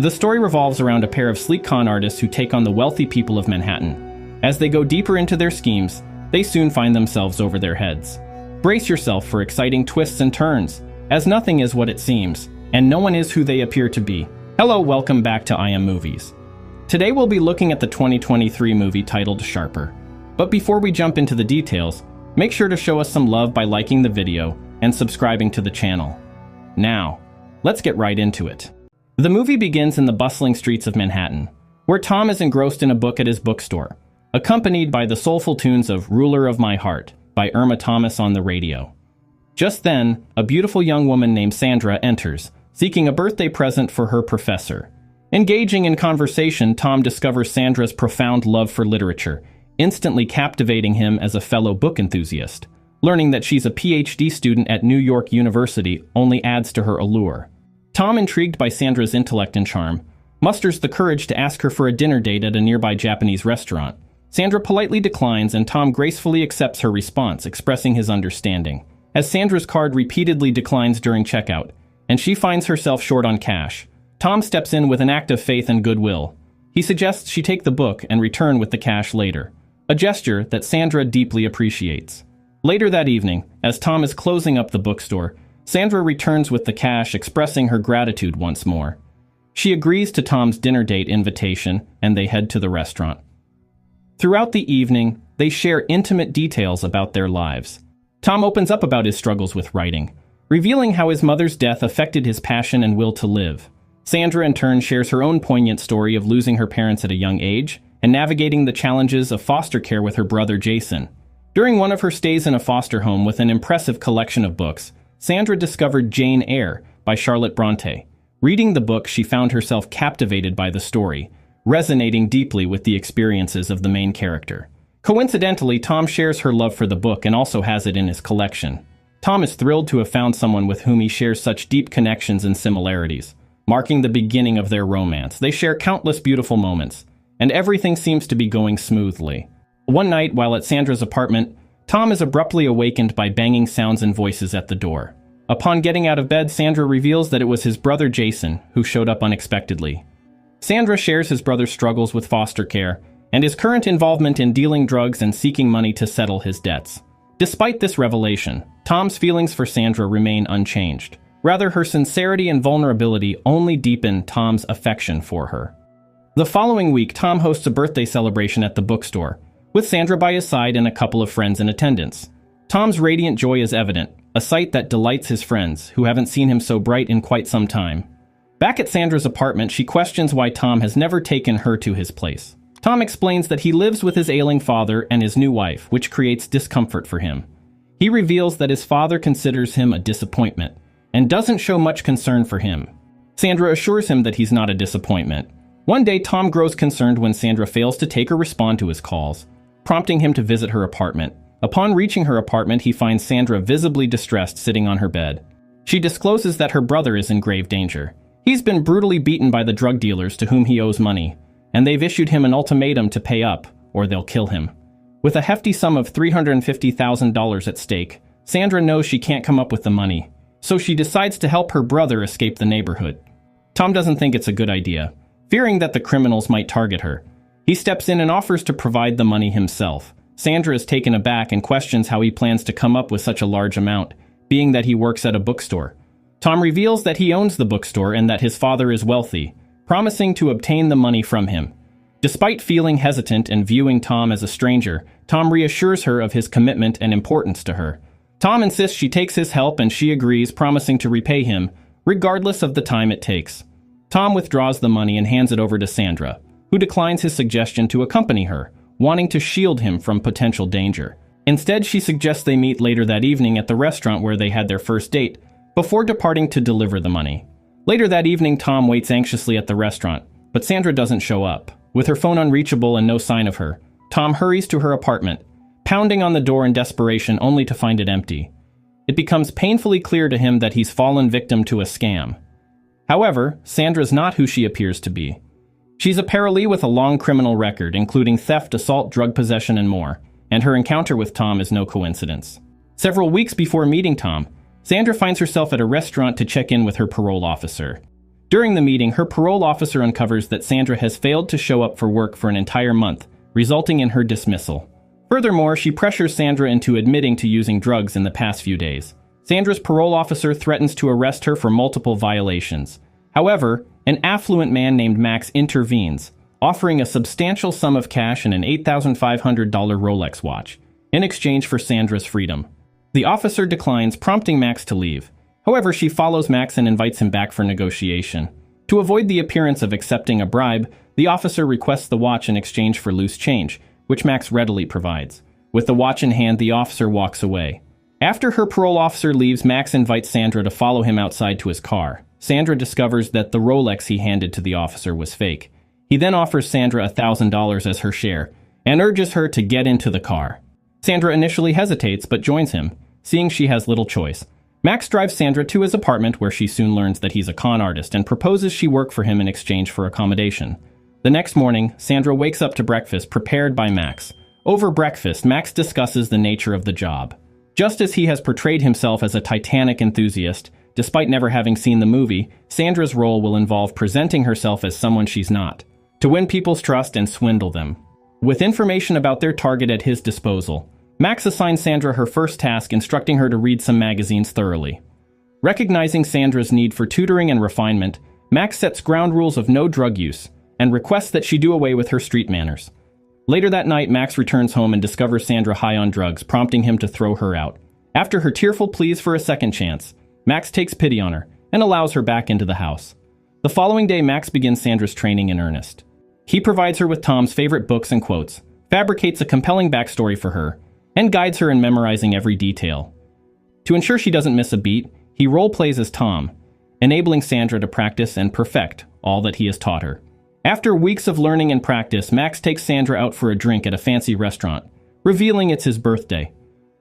The story revolves around a pair of sleek con artists who take on the wealthy people of Manhattan. As they go deeper into their schemes, they soon find themselves over their heads. Brace yourself for exciting twists and turns, as nothing is what it seems, and no one is who they appear to be. Hello, welcome back to I Am Movies. Today we'll be looking at the 2023 movie titled Sharper. But before we jump into the details, make sure to show us some love by liking the video and subscribing to the channel. Now, let's get right into it. The movie begins in the bustling streets of Manhattan, where Tom is engrossed in a book at his bookstore, accompanied by the soulful tunes of Ruler of My Heart by Irma Thomas on the radio. Just then, a beautiful young woman named Sandra enters, seeking a birthday present for her professor. Engaging in conversation, Tom discovers Sandra's profound love for literature, instantly captivating him as a fellow book enthusiast. Learning that she's a PhD student at New York University only adds to her allure. Tom, intrigued by Sandra's intellect and charm, musters the courage to ask her for a dinner date at a nearby Japanese restaurant. Sandra politely declines, and Tom gracefully accepts her response, expressing his understanding. As Sandra's card repeatedly declines during checkout, and she finds herself short on cash, Tom steps in with an act of faith and goodwill. He suggests she take the book and return with the cash later, a gesture that Sandra deeply appreciates. Later that evening, as Tom is closing up the bookstore, Sandra returns with the cash, expressing her gratitude once more. She agrees to Tom's dinner date invitation, and they head to the restaurant. Throughout the evening, they share intimate details about their lives. Tom opens up about his struggles with writing, revealing how his mother's death affected his passion and will to live. Sandra, in turn, shares her own poignant story of losing her parents at a young age and navigating the challenges of foster care with her brother Jason. During one of her stays in a foster home with an impressive collection of books, Sandra discovered Jane Eyre by Charlotte Bronte. Reading the book, she found herself captivated by the story, resonating deeply with the experiences of the main character. Coincidentally, Tom shares her love for the book and also has it in his collection. Tom is thrilled to have found someone with whom he shares such deep connections and similarities, marking the beginning of their romance. They share countless beautiful moments, and everything seems to be going smoothly. One night, while at Sandra's apartment, Tom is abruptly awakened by banging sounds and voices at the door. Upon getting out of bed, Sandra reveals that it was his brother Jason who showed up unexpectedly. Sandra shares his brother's struggles with foster care and his current involvement in dealing drugs and seeking money to settle his debts. Despite this revelation, Tom's feelings for Sandra remain unchanged. Rather, her sincerity and vulnerability only deepen Tom's affection for her. The following week, Tom hosts a birthday celebration at the bookstore, with Sandra by his side and a couple of friends in attendance. Tom's radiant joy is evident, a sight that delights his friends, who haven't seen him so bright in quite some time. Back at Sandra's apartment, she questions why Tom has never taken her to his place. Tom explains that he lives with his ailing father and his new wife, which creates discomfort for him. He reveals that his father considers him a disappointment and doesn't show much concern for him. Sandra assures him that he's not a disappointment. One day, Tom grows concerned when Sandra fails to take or respond to his calls, prompting him to visit her apartment. Upon reaching her apartment, he finds Sandra visibly distressed sitting on her bed. She discloses that her brother is in grave danger. He's been brutally beaten by the drug dealers to whom he owes money, and they've issued him an ultimatum to pay up, or they'll kill him. With a hefty sum of $350,000 at stake, Sandra knows she can't come up with the money, so she decides to help her brother escape the neighborhood. Tom doesn't think it's a good idea, fearing that the criminals might target her. He steps in and offers to provide the money himself. Sandra is taken aback and questions how he plans to come up with such a large amount, being that he works at a bookstore. Tom reveals that he owns the bookstore and that his father is wealthy, promising to obtain the money from him. Despite feeling hesitant and viewing Tom as a stranger, Tom reassures her of his commitment and importance to her. Tom insists she takes his help and she agrees, promising to repay him, regardless of the time it takes. Tom withdraws the money and hands it over to Sandra, who declines his suggestion to accompany her, wanting to shield him from potential danger. Instead, she suggests they meet later that evening at the restaurant where they had their first date, before departing to deliver the money. Later that evening, Tom waits anxiously at the restaurant, but Sandra doesn't show up. With her phone unreachable and no sign of her, Tom hurries to her apartment, pounding on the door in desperation only to find it empty. It becomes painfully clear to him that he's fallen victim to a scam. However, Sandra's not who she appears to be. She's a paralee with a long criminal record, including theft, assault, drug possession, and more, and her encounter with Tom is no coincidence. Several weeks before meeting Tom, Sandra finds herself at a restaurant to check in with her parole officer. During the meeting, her parole officer uncovers that Sandra has failed to show up for work for an entire month, resulting in her dismissal. Furthermore, she pressures Sandra into admitting to using drugs in the past few days. Sandra's parole officer threatens to arrest her for multiple violations. However, an affluent man named Max intervenes, offering a substantial sum of cash and an $8,500 Rolex watch, in exchange for Sandra's freedom. The officer declines, prompting Max to leave. However, she follows Max and invites him back for negotiation. To avoid the appearance of accepting a bribe, the officer requests the watch in exchange for loose change, which Max readily provides. With the watch in hand, the officer walks away. After her parole officer leaves, Max invites Sandra to follow him outside to his car. Sandra discovers that the Rolex he handed to the officer was fake. He then offers Sandra $1,000 as her share, and urges her to get into the car. Sandra initially hesitates, but joins him, seeing she has little choice. Max drives Sandra to his apartment, where she soon learns that he's a con artist and proposes she work for him in exchange for accommodation. The next morning, Sandra wakes up to breakfast prepared by Max. Over breakfast, Max discusses the nature of the job. Just as he has portrayed himself as a Titanic enthusiast, despite never having seen the movie, Sandra's role will involve presenting herself as someone she's not, to win people's trust and swindle them. With information about their target at his disposal, Max assigns Sandra her first task, instructing her to read some magazines thoroughly. Recognizing Sandra's need for tutoring and refinement, Max sets ground rules of no drug use, and requests that she do away with her street manners. Later that night, Max returns home and discovers Sandra high on drugs, prompting him to throw her out. After her tearful pleas for a second chance, Max takes pity on her and allows her back into the house. The following day, Max begins Sandra's training in earnest. He provides her with Tom's favorite books and quotes, fabricates a compelling backstory for her, and guides her in memorizing every detail. To ensure she doesn't miss a beat, he role-plays as Tom, enabling Sandra to practice and perfect all that he has taught her. After weeks of learning and practice, Max takes Sandra out for a drink at a fancy restaurant, revealing it's his birthday.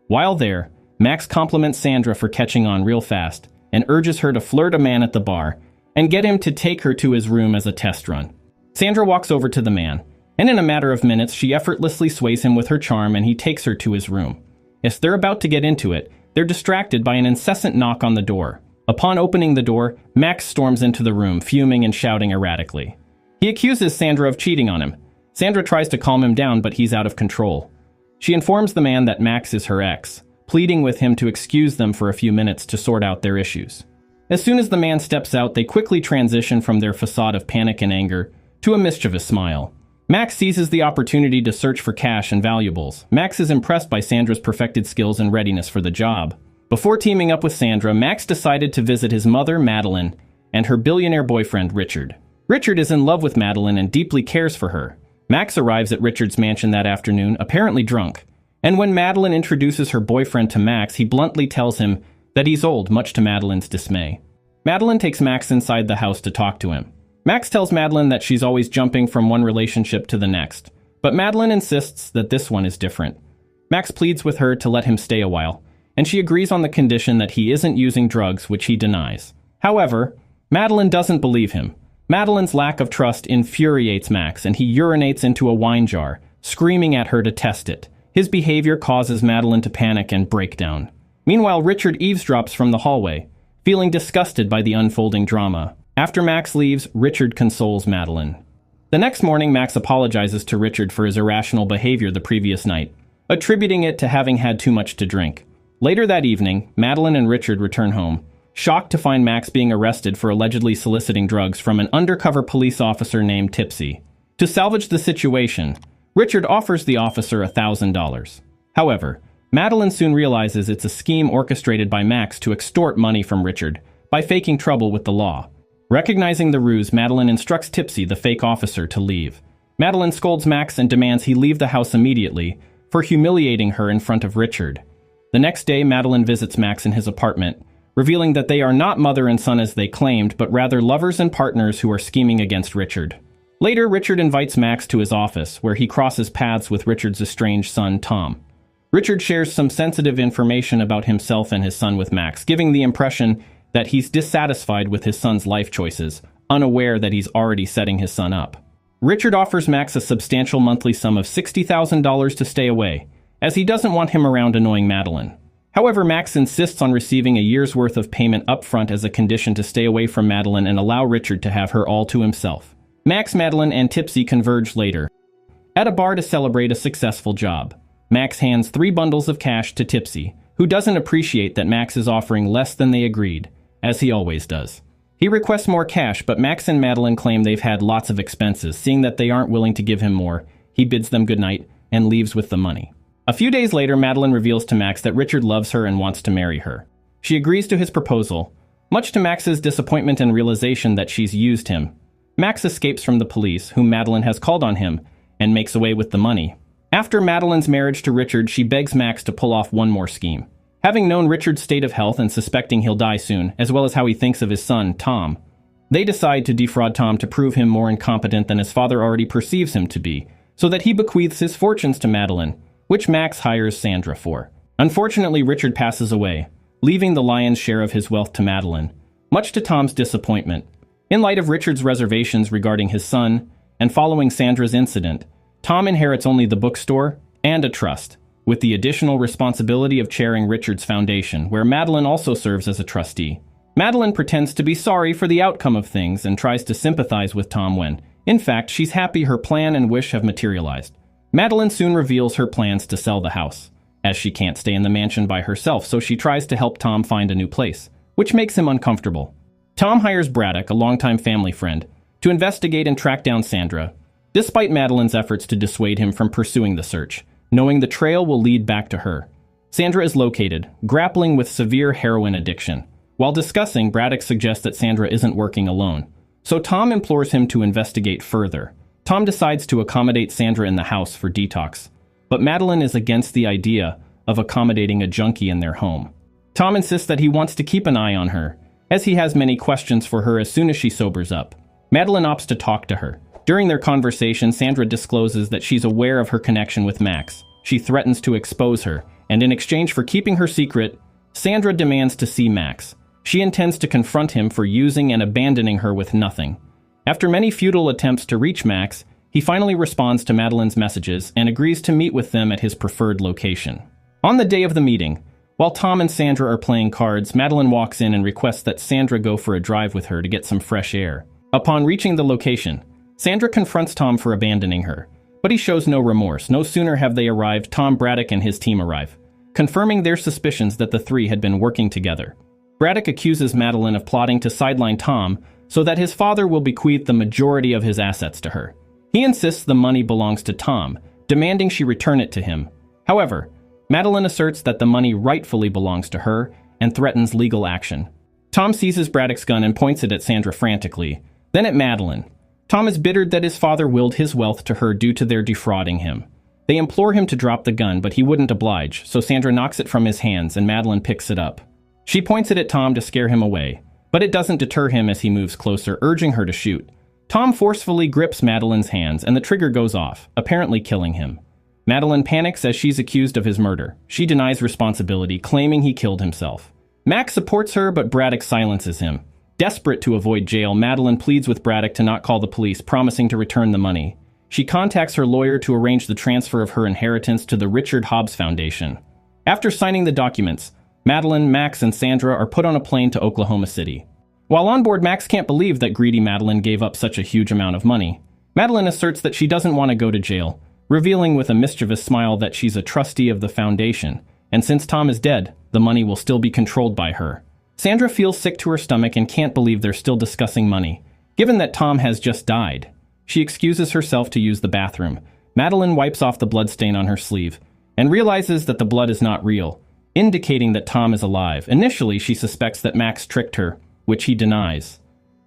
While there, Max compliments Sandra for catching on real fast and urges her to flirt a man at the bar and get him to take her to his room as a test run. Sandra walks over to the man, and in a matter of minutes, she effortlessly sways him with her charm and he takes her to his room. As they're about to get into it, they're distracted by an incessant knock on the door. Upon opening the door, Max storms into the room, fuming and shouting erratically. He accuses Sandra of cheating on him. Sandra tries to calm him down, but he's out of control. She informs the man that Max is her ex, pleading with him to excuse them for a few minutes to sort out their issues. As soon as the man steps out, they quickly transition from their facade of panic and anger to a mischievous smile. Max seizes the opportunity to search for cash and valuables. Max is impressed by Sandra's perfected skills and readiness for the job. Before teaming up with Sandra, Max decided to visit his mother, Madeline, and her billionaire boyfriend, Richard. Richard is in love with Madeline and deeply cares for her. Max arrives at Richard's mansion that afternoon, apparently drunk. And when Madeline introduces her boyfriend to Max, he bluntly tells him that he's old, much to Madeline's dismay. Madeline takes Max inside the house to talk to him. Max tells Madeline that she's always jumping from one relationship to the next, but Madeline insists that this one is different. Max pleads with her to let him stay a while, and she agrees on the condition that he isn't using drugs, which he denies. However, Madeline doesn't believe him. Madeline's lack of trust infuriates Max, and he urinates into a wine jar, screaming at her to test it. His behavior causes Madeline to panic and break down. Meanwhile, Richard eavesdrops from the hallway, feeling disgusted by the unfolding drama. After Max leaves, Richard consoles Madeline. The next morning, Max apologizes to Richard for his irrational behavior the previous night, attributing it to having had too much to drink. Later that evening, Madeline and Richard return home, shocked to find Max being arrested for allegedly soliciting drugs from an undercover police officer named Tipsy. To salvage the situation, Richard offers the officer $1,000. However, Madeline soon realizes it's a scheme orchestrated by Max to extort money from Richard by faking trouble with the law. Recognizing the ruse, Madeline instructs Tipsy, the fake officer, to leave. Madeline scolds Max and demands he leave the house immediately for humiliating her in front of Richard. The next day, Madeline visits Max in his apartment, revealing that they are not mother and son as they claimed, but rather lovers and partners who are scheming against Richard. Later, Richard invites Max to his office, where he crosses paths with Richard's estranged son, Tom. Richard shares some sensitive information about himself and his son with Max, giving the impression that he's dissatisfied with his son's life choices, unaware that he's already setting his son up. Richard offers Max a substantial monthly sum of $60,000 to stay away, as he doesn't want him around annoying Madeline. However, Max insists on receiving a year's worth of payment upfront as a condition to stay away from Madeline and allow Richard to have her all to himself. Max, Madeline, and Tipsy converge later at a bar to celebrate a successful job. Max hands 3 bundles of cash to Tipsy, who doesn't appreciate that Max is offering less than they agreed, as he always does. He requests more cash, but Max and Madeline claim they've had lots of expenses. Seeing that they aren't willing to give him more, he bids them goodnight and leaves with the money. A few days later, Madeline reveals to Max that Richard loves her and wants to marry her. She agrees to his proposal, much to Max's disappointment and realization that she's used him. Max escapes from the police, whom Madeline has called on him, and makes away with the money. After Madeline's marriage to Richard, she begs Max to pull off one more scheme. Having known Richard's state of health and suspecting he'll die soon, as well as how he thinks of his son, Tom, they decide to defraud Tom to prove him more incompetent than his father already perceives him to be, so that he bequeaths his fortunes to Madeline, which Max hires Sandra for. Unfortunately, Richard passes away, leaving the lion's share of his wealth to Madeline, much to Tom's disappointment. In light of Richard's reservations regarding his son, and following Sandra's incident, Tom inherits only the bookstore and a trust, with the additional responsibility of chairing Richard's foundation, where Madeline also serves as a trustee. Madeline pretends to be sorry for the outcome of things and tries to sympathize with Tom when, in fact, she's happy her plan and wish have materialized. Madeline soon reveals her plans to sell the house, as she can't stay in the mansion by herself, so she tries to help Tom find a new place, which makes him uncomfortable. Tom hires Braddock, a longtime family friend, to investigate and track down Sandra, despite Madeline's efforts to dissuade him from pursuing the search, knowing the trail will lead back to her. Sandra is located, grappling with severe heroin addiction. While discussing, Braddock suggests that Sandra isn't working alone, so Tom implores him to investigate further. Tom decides to accommodate Sandra in the house for detox, but Madeline is against the idea of accommodating a junkie in their home. Tom insists that he wants to keep an eye on her, as he has many questions for her as soon as she sobers up. Madeline opts to talk to her. During their conversation, Sandra discloses that she's aware of her connection with Max. She threatens to expose her, and in exchange for keeping her secret, Sandra demands to see Max. She intends to confront him for using and abandoning her with nothing. After many futile attempts to reach Max, he finally responds to Madeline's messages and agrees to meet with them at his preferred location. On the day of the meeting, while Tom and Sandra are playing cards, Madeline walks in and requests that Sandra go for a drive with her to get some fresh air. Upon reaching the location, Sandra confronts Tom for abandoning her, but he shows no remorse. No sooner have they arrived, Tom, Braddock, and his team arrive, confirming their suspicions that the three had been working together. Braddock accuses Madeline of plotting to sideline Tom so that his father will bequeath the majority of his assets to her. He insists the money belongs to Tom, demanding she return it to him. However, Madeline asserts that the money rightfully belongs to her and threatens legal action. Tom seizes Braddock's gun and points it at Sandra frantically, then at Madeline. Tom is bitter that his father willed his wealth to her due to their defrauding him. They implore him to drop the gun, but he wouldn't oblige, so Sandra knocks it from his hands and Madeline picks it up. She points it at Tom to scare him away, but it doesn't deter him as he moves closer, urging her to shoot. Tom forcefully grips Madeline's hands and the trigger goes off, apparently killing him. Madeline panics as she's accused of his murder. She denies responsibility, claiming he killed himself. Max supports her, but Braddock silences him. Desperate to avoid jail, Madeline pleads with Braddock to not call the police, promising to return the money. She contacts her lawyer to arrange the transfer of her inheritance to the Richard Hobbs Foundation. After signing the documents, Madeline, Max, and Sandra are put on a plane to Oklahoma City. While on board, Max can't believe that greedy Madeline gave up such a huge amount of money. Madeline asserts that she doesn't want to go to jail, revealing with a mischievous smile that she's a trustee of the foundation, and since Tom is dead, the money will still be controlled by her. Sandra feels sick to her stomach and can't believe they're still discussing money, given that Tom has just died. She excuses herself to use the bathroom. Madeline wipes off the bloodstain on her sleeve, and realizes that the blood is not real, indicating that Tom is alive. Initially, she suspects that Max tricked her, which he denies.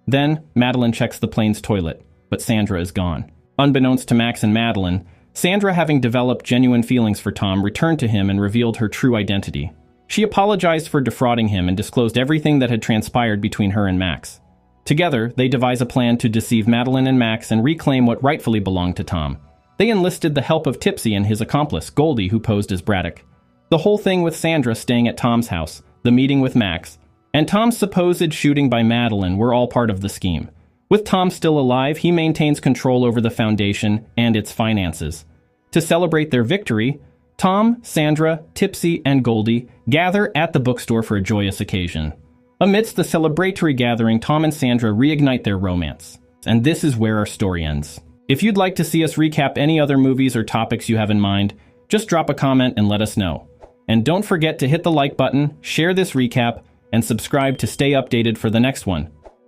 Then, Madeline checks the plane's toilet, but Sandra is gone. Unbeknownst to Max and Madeline, Sandra, having developed genuine feelings for Tom, returned to him and revealed her true identity. She apologized for defrauding him and disclosed everything that had transpired between her and Max. Together, they devise a plan to deceive Madeline and Max and reclaim what rightfully belonged to Tom. They enlisted the help of Tipsy and his accomplice, Goldie, who posed as Braddock. The whole thing with Sandra staying at Tom's house, the meeting with Max, and Tom's supposed shooting by Madeline were all part of the scheme. With Tom still alive, he maintains control over the foundation and its finances. To celebrate their victory, Tom, Sandra, Tipsy, and Goldie gather at the bookstore for a joyous occasion. Amidst the celebratory gathering, Tom and Sandra reignite their romance. And this is where our story ends. If you'd like to see us recap any other movies or topics you have in mind, just drop a comment and let us know. And don't forget to hit the like button, share this recap, and subscribe to stay updated for the next one.